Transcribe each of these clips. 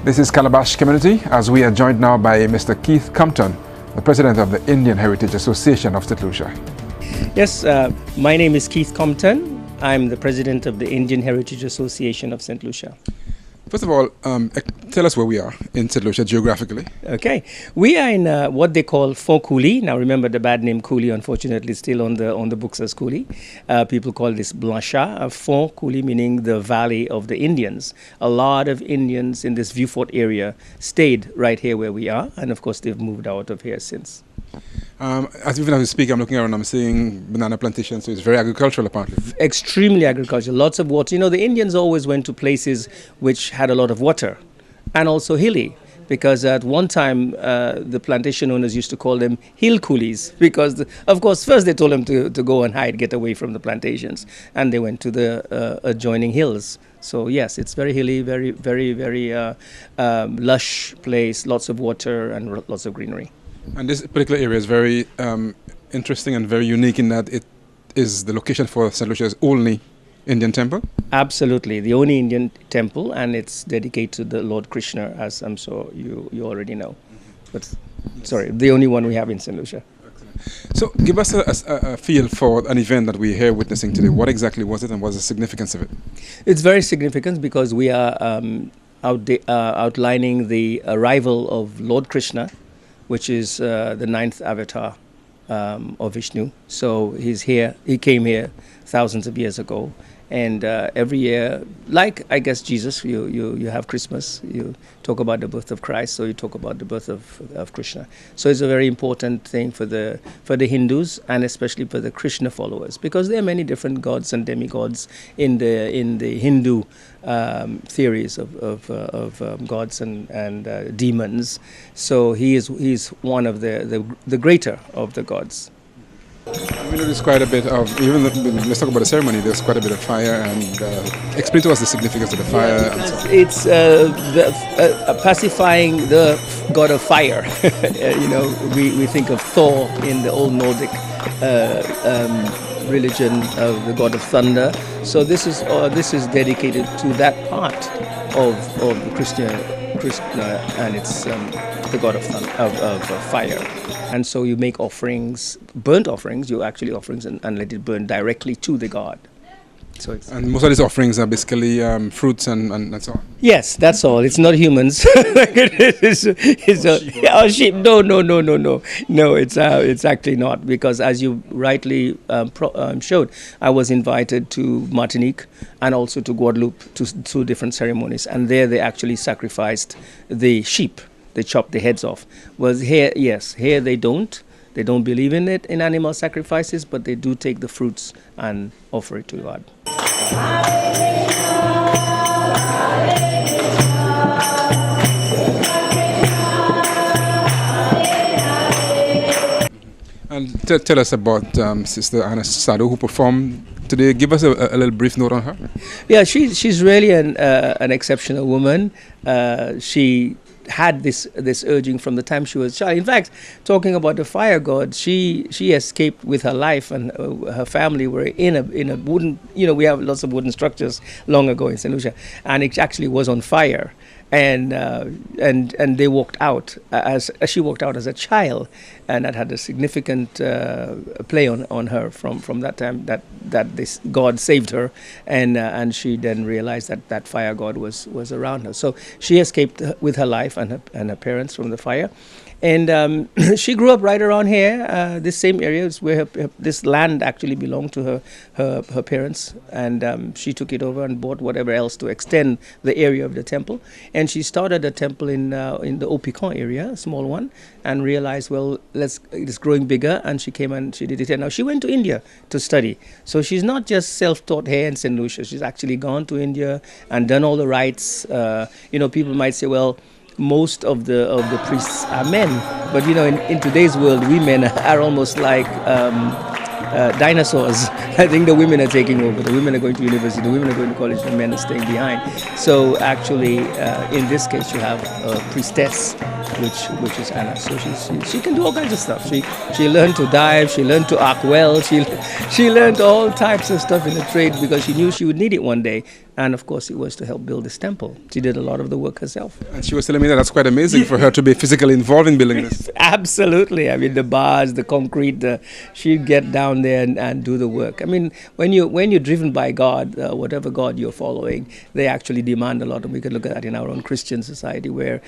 This is Calabash Community, as we are joined now by Mr. Keith Compton, the President of the Indian Heritage Association of St. Lucia. Yes, my name is Keith Compton. I'm the President of the Indian Heritage Association of St. Lucia. First of all, tell us where we are in St. Lucia geographically. Okay, we are in what they call Fort Cooley. Now remember, the bad name Cooley, unfortunately, is still on the books as Cooley. People call this Blanchard. Fort Cooley meaning the Valley of the Indians. A lot of Indians in this Vieux-Fort area stayed right here where we are, and of course they've moved out of here since. Even as we speak, I'm looking around, I'm seeing banana plantations, so it's very agricultural apparently. Extremely agricultural, lots of water. You know, the Indians always went to places which had a lot of water and also hilly, because at one time the plantation owners used to call them hill coolies, because of course first they told them to go and hide, get away from the plantations, and they went to the adjoining hills. So yes, it's very hilly, very lush place, lots of water and lots of greenery. And this particular area is very interesting and very unique in that it is the location for St. Lucia's only Indian temple? Absolutely, the only Indian temple, and it's dedicated to the Lord Krishna, as I'm sure you already know. But sorry, the only one we have in St. Lucia. Excellent. So give us a feel for an event that we're here witnessing today. What exactly was it, and what's the significance of it? It's very significant because we are outlining the arrival of Lord Krishna, which is the ninth avatar of Vishnu. So he's here. He came here thousands of years ago, and every year, like I guess Jesus, you have Christmas. You talk about the birth of Christ, so you talk about the birth of Krishna. So it's a very important thing for the Hindus, and especially for the Krishna followers, because there are many different gods and demigods in the Hindu theories of gods and demons. So he's one of the greater of the gods. We know there's quite a bit of, let's talk about the ceremony, there's quite a bit of fire, and explain to us the significance of the fire. And so on. It's pacifying the god of fire. You know, we think of Thor in the old Nordic religion of the god of thunder. So this is dedicated to that part of Krishna, and it's the god of fire. And so you make offerings, burnt offerings, you actually offerings and let it burn directly to the god. So and most of these offerings are basically fruits and so on? Yes, that's all. It's not humans. It's sheep. No, it's actually not, because as you rightly showed, I was invited to Martinique and also to Guadeloupe to two different ceremonies, and there they actually sacrificed the sheep. They chopped the heads off. Was here, yes, here they don't. They don't believe in it, in animal sacrifices, but they do take the fruits and offer it to God. And tell us about Sister Anna Sadhu, who performed today. Give us a little brief note on her. Yeah, she's really an exceptional woman. She had this urging from the time she was a child. In fact, talking about the fire god, she escaped with her life, and her family were in a wooden. You know, we have lots of wooden structures long ago in St. Lucia, and it actually was on fire. And they walked out as she walked out as a child, and that had a significant play on her from that time that this God saved her, and she then realized that fire god was around her. So she escaped with her life and her parents from the fire. And she grew up right around here. This same area is where this land actually belonged to her parents, and she took it over and bought whatever else to extend the area of the temple. And she started a temple in the Opicon area, a small one, and realized, well, it's growing bigger. And she came and she did it. And now she went to India to study. So she's not just self-taught here in St. Lucia. She's actually gone to India and done all the rites. People might say, well, most of the priests are men, but in today's world, we men are almost like dinosaurs. I think the women are taking over. The women are going to university, the women are going to college, the men are staying behind. So actually, in this case, you have a priestess which is Anna. So she can do all kinds of stuff. She learned to dive, she learned to arc well, she learned all types of stuff in the trade because she knew she would need it one day. And of course, it was to help build this temple. She did a lot of the work herself. And she was telling me that that's quite amazing for her to be physically involved in building this. Absolutely. I mean, the bars, the concrete, she'd get down there and do the work. I mean, when you're driven by God, whatever God you're following, they actually demand a lot. And we can look at that in our own Christian society where,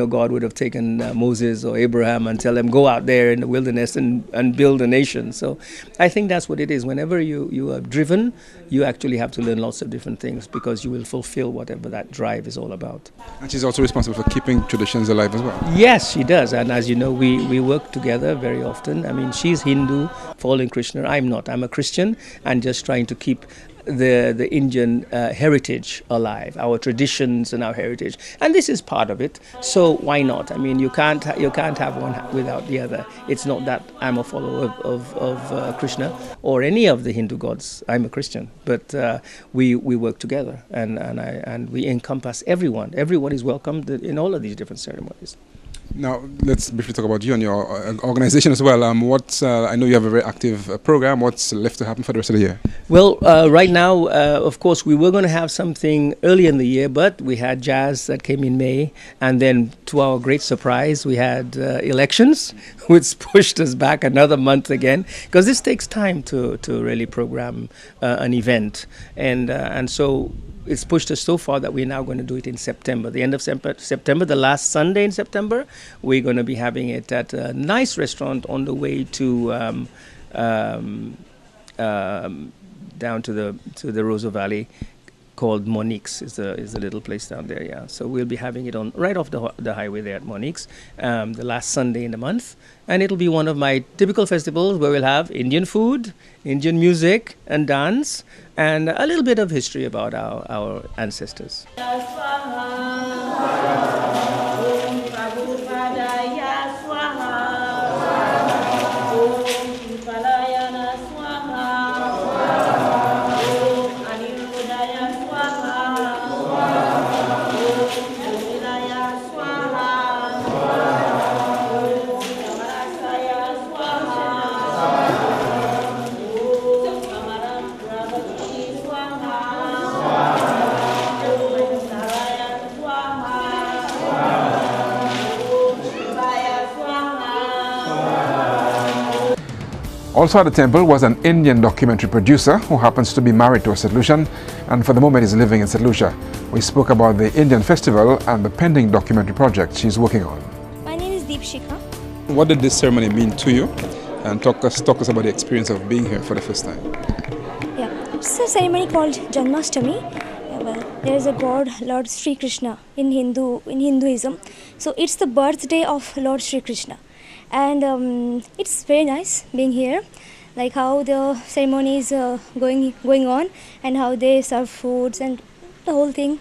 God would have taken Moses or Abraham and tell them, go out there in the wilderness and build a nation. So I think that's what it is. Whenever you are driven, you actually have to learn lots of different things because you will fulfill whatever that drive is all about. And she's also responsible for keeping traditions alive as well. Yes, she does. And as you know, we work together very often. I mean, she's Hindu, following Krishna. I'm not. I'm a Christian and just trying to keep the Indian heritage alive, our traditions and our heritage. And this is part of it. So why not? I mean, you can't have one without the other. It's not that I'm a follower of Krishna or any of the Hindu gods. I'm a Christian. But we work together and we encompass everyone. Everyone is welcomed in all of these different ceremonies. Now, let's briefly talk about you and your organization as well. I know you have a very active program. What's left to happen for the rest of the year? Well, right now, of course, we were going to have something early in the year, but we had jazz that came in May. And then, to our great surprise, we had elections, which pushed us back another month again. Because this takes time to really program an event. And so it's pushed us so far that we're now going to do it in September. The end of September, the last Sunday in September, we're going to be having it at a nice restaurant on the way to down to the Roseau Valley, called Monique's. Is the little place down there. Yeah. So we'll be having it on right off the highway there at Monique's, the last Sunday in the month, and it'll be one of my typical festivals where we'll have Indian food, Indian music and dance, and a little bit of history about our ancestors. Also at the temple was an Indian documentary producer who happens to be married to a St. Lucian and for the moment is living in St. Lucia. We spoke about the Indian festival and the pending documentary project she's working on. My name is Deepshika. What did this ceremony mean to you? And talk us about the experience of being here for the first time. Yeah, it's a ceremony called Janmashtami. Well, there is a god, Lord Sri Krishna, in Hinduism. So it's the birthday of Lord Sri Krishna. And it's very nice being here, like how the ceremony is going on and how they serve foods and the whole thing.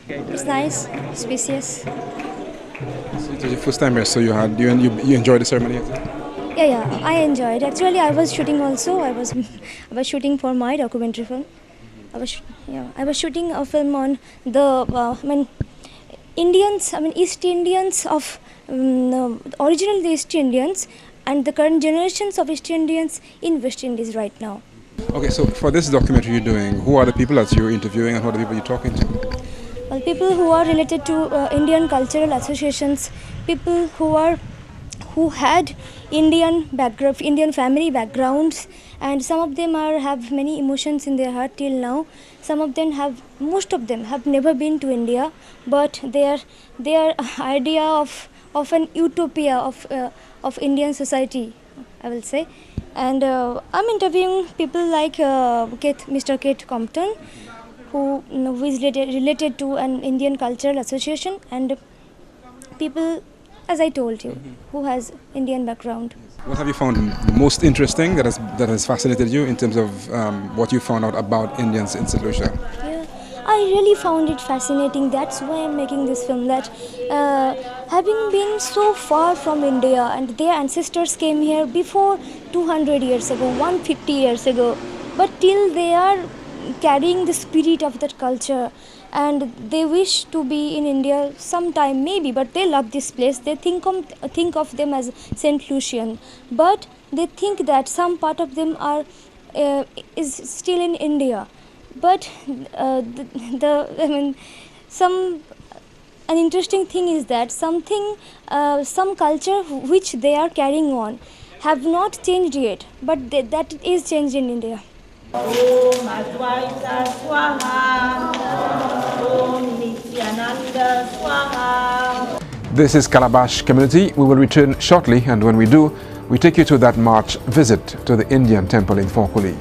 It's nice, spacious. So it was your first time here, so you enjoyed the ceremony? Yeah, I enjoyed. Actually, I was shooting also. I was shooting for my documentary film. I was shooting a film on the East Indians of original East Indians and the current generations of East Indians in West Indies right now. Okay, so for this documentary you're doing, who are the people that you're interviewing and who are the people you're talking to? Well, people who are related to Indian cultural associations, people who had Indian background, Indian family backgrounds, and some of them have many emotions in their heart till now. Most of them have never been to India, but their idea of an utopia of Indian society, I will say. And I'm interviewing people like Mr. Kate Compton, who is related to an Indian cultural association, and people, as I told you, who has Indian background. What have you found most interesting that has fascinated you in terms of what you found out about Indians in St. Lucia? Yeah, I really found it fascinating. That's why I'm making this film. That having been so far from India, and their ancestors came here before 200 years ago, 150 years ago, but till they are carrying the spirit of that culture, and they wish to be in India sometime maybe, but they love this place. They think of them as Saint Lucian, but they think that some part of them are is still in India. But an interesting thing is that some culture which they are carrying on have not changed yet, but that is changed in India. Om Advaita Swaha, Om Nityananda Swaha. This is Calabash Community. We will return shortly, and when we do, we take you to that March visit to the Indian temple in Forkuli.